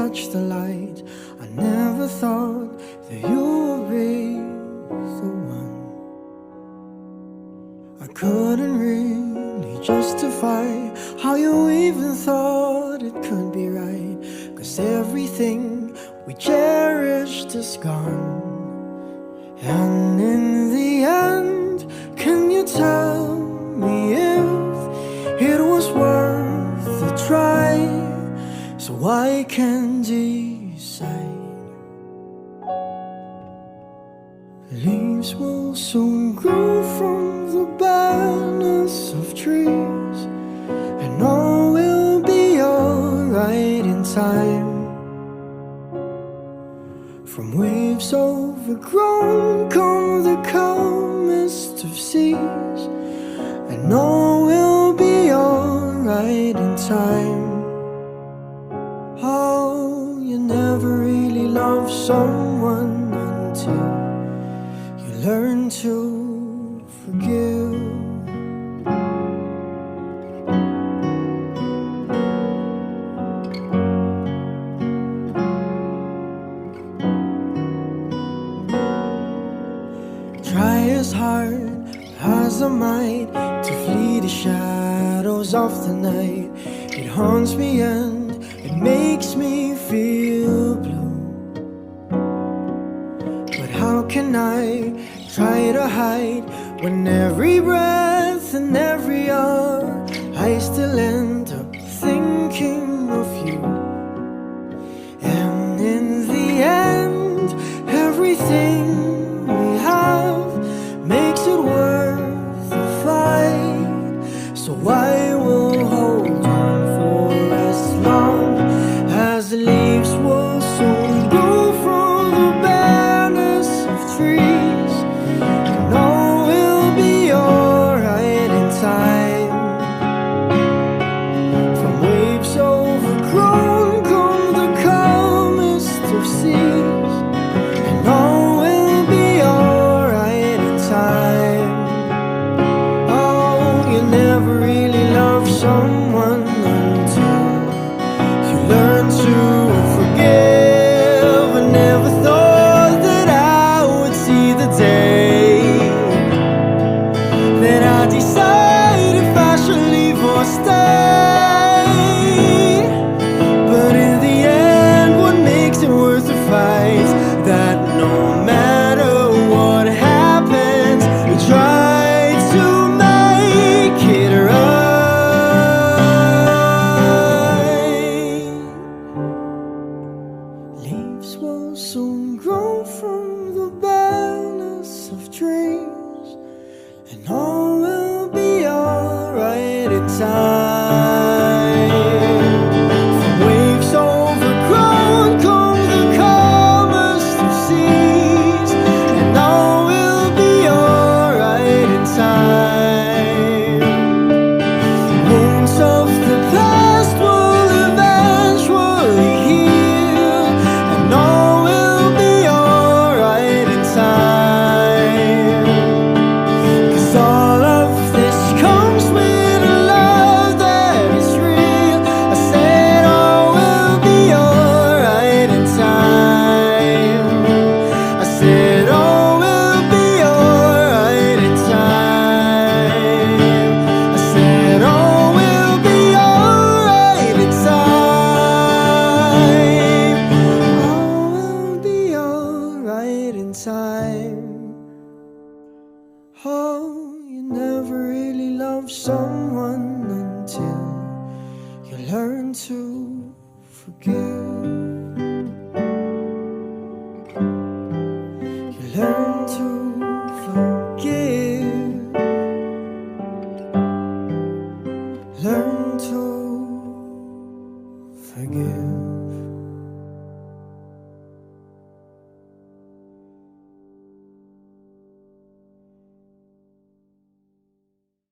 touch the light. I never thought that you would be the one. I couldn't really justify how you even thought it could be right, 'cause everything we cherished is gone. And in the end, can you tell me if it was worth a try, so I can decide? Leaves will soon grow from the barrenness of trees, and all will be alright in time. From waves overgrown come the calmest of seas, and all will be alright in time. Oh, you never really love someone until you learn to forgive. Try as hard as I might to flee the shadows of the night. It haunts me and it makes me feel blue. But how can I try to hide when every breath and every hour I still end up thinking of you? And in the end, everything we have makes it worth the fight. So I will hold on for as long as the leaves will soon grow from the barrenness of trees, and all will be alright in time. From waves overgrown come the calmest of seas, and all will be alright in time. Oh, you never really love someone until you learn to forgive. I never thought that I would see the day that I decide if I should leave or stay. But in the end, what makes it worth the fight? That no matter what happens, we try to make it right. Leaves will soon grow from the barrenness of trees, and all will be alright in time. From waves overgrown come the calmest of seas, and all will be alright in time. Wounds of the past will eventually heal, and all will be alright in time. 'Cause all of this comes with a love that is real. I said all will be alright in time. I said all will be alright in time. I said all will be alright in time. All will be alright in time. Oh, you never really love someone until you learn to forgive. You learn to forgive. Learn